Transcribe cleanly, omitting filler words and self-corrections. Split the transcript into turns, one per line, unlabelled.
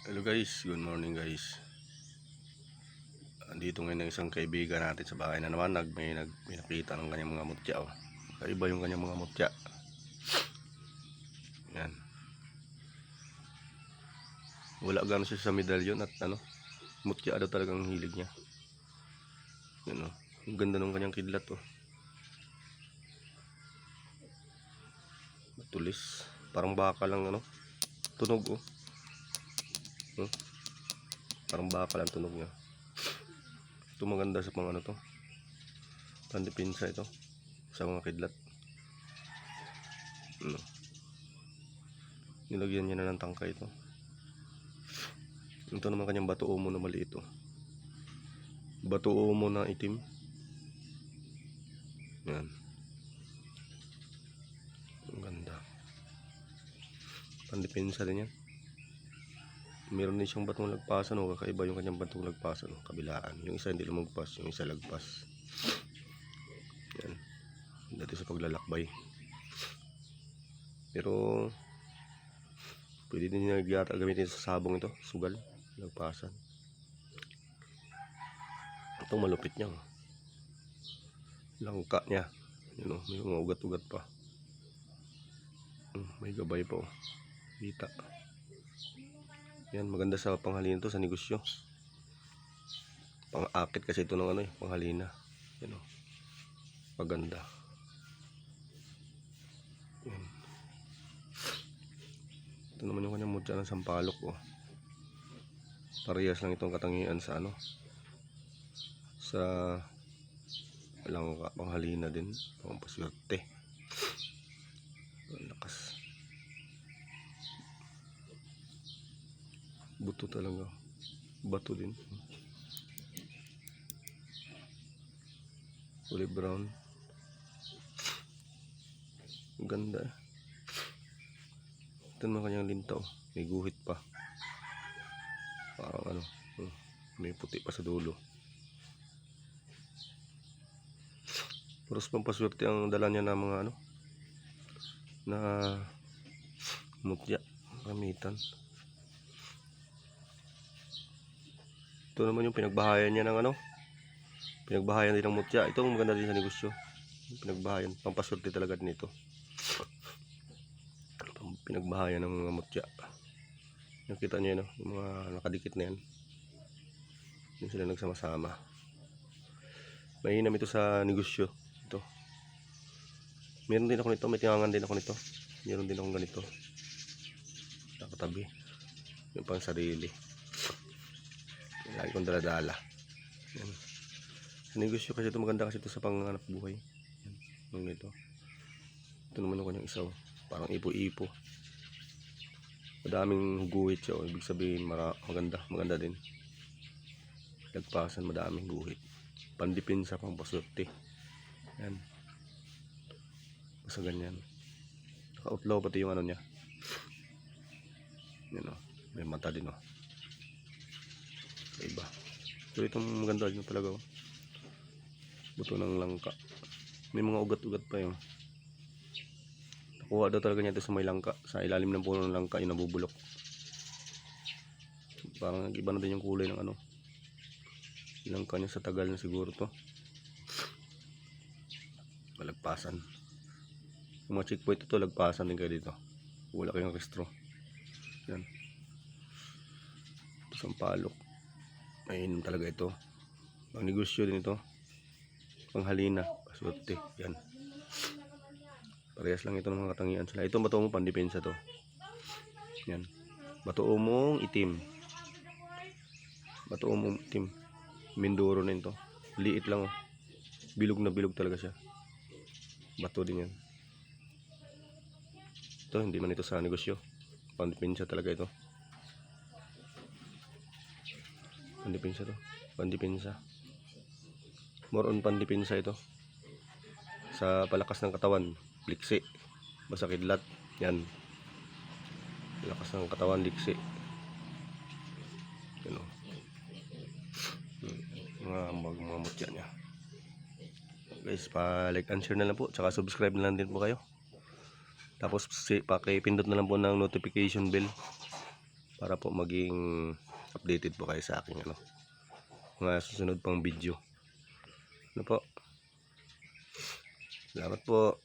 Hello guys, good morning guys. Andito ngayon ng isang kaibigan natin sa bahay na naman may nakita ng kanyang mga mutya. Kaiba yung kanyang mga mutya. Yan. Wala gano'n siya sa medalyon at mutya daw talagang hilig niya. Yan ang ganda ng kanyang kidlat Matulis. Parang baka lang tunog Parang baka lang tunog niya. Ito maganda sa pang pandipinsa ito sa mga kidlat. Nilagyan niya na ng tangkay ito. Ito naman kanyang bato umo na maliit bato umo na itim. Yan. Ang ganda. Pandipinsa din yan. Meron din siyang batong lagpasan kakaiba yung kanyang batong lagpasan kabilaan. Yung isa hindi lumagpas, yung isa lagpas. Yan. Dati sa paglalakbay. Pero pwede din niya gamitin sa sabong ito, sugal, lagpasan. Itong malupit niya. Langka niya. May mga ugat-ugat pa. May gabay pa Kita. Yan, maganda sa panghalina to sa negosyo. Pang-akit kasi ito ng panghalina. Yan maganda. Yan. Ito naman yung kanyang mutya ng sampalok Parehas lang itong katangian sa sa langka, panghalina din, pampaswerte. Lakas. Buto talaga. Bato din. Kulay brown. Ganda Ito naman kanyang lintaw. May guhit pa. Parang may puti pa sa dulo. Puros pampaswerte ang dala niya na mga na mutya, kamitan. Ito naman yung pinagbahayan niya ng pinagbahayan din ng mutya. Ito ang maganda din sa negosyo. Pinagbahayan, pampaswerte talaga din ito. Pinagbahayan ng mga mutya. Nakita niyo yung mga nakadikit na yan. Hindi sila nagsama-sama. Mahinam ito sa negosyo. Ito. Meron din ako nito, may tingangan din ako nito. Meron din akong ganito. Nakatabi. Yung pang sarili. Lagi kong dala-dala. Yan. Sa negosyo kasi ito maganda kasi ito sa panghanap buhay. Yan. Ito. Ito naman yung kanyang isaw. Parang ipo-ipo. Madaming guhit siya. Ibig sabihin maganda din. Lagpasan, madaming guhit. Pandipinsa, pampaswerte. Yan. Basta ganyan. Naka-outlaw pati yung niya. Yan may mata din iba. So itong maganda din talaga buto ng langka. May mga ugat-ugat pa yun. Nakuha daw talaga niya ito sa may langka. Sa ilalim ng puno ng langka yung nabubulok. Parang iba na din yung kulay ng langka niya sa tagal na siguro to. Malagpasan. Yung mga checkpoint ito, lagpasan din kayo dito. Wala kayong restro. Yan. Ito sampalok. Mainom talaga ito. Pang negosyo din ito. Panghalina, paswerte. Yan. Parehas lang ito ng mga katangian sila. Ito bato mo pandipinsa to. Yan. Bato umong itim. Bato umong itim. Mindoro na ito. Liit lang Bilog na bilog talaga siya. Bato din yan. Ito hindi man ito sa negosyo. Pandipinsa talaga ito. Pandipinsa to. Pandipinsa. More on pandipinsa ito. Sa palakas ng katawan. Liksi. Basta kidlat. Yan. Palakas ng katawan. Liksi. Yan mga mutya niya. Guys, pa-like and share na lang po. Tsaka subscribe na lang din po kayo. Tapos pakipindot na lang po ng notification bell para po maging updated po kayo sa aking mga susunod pang video. Ano po? Salamat po.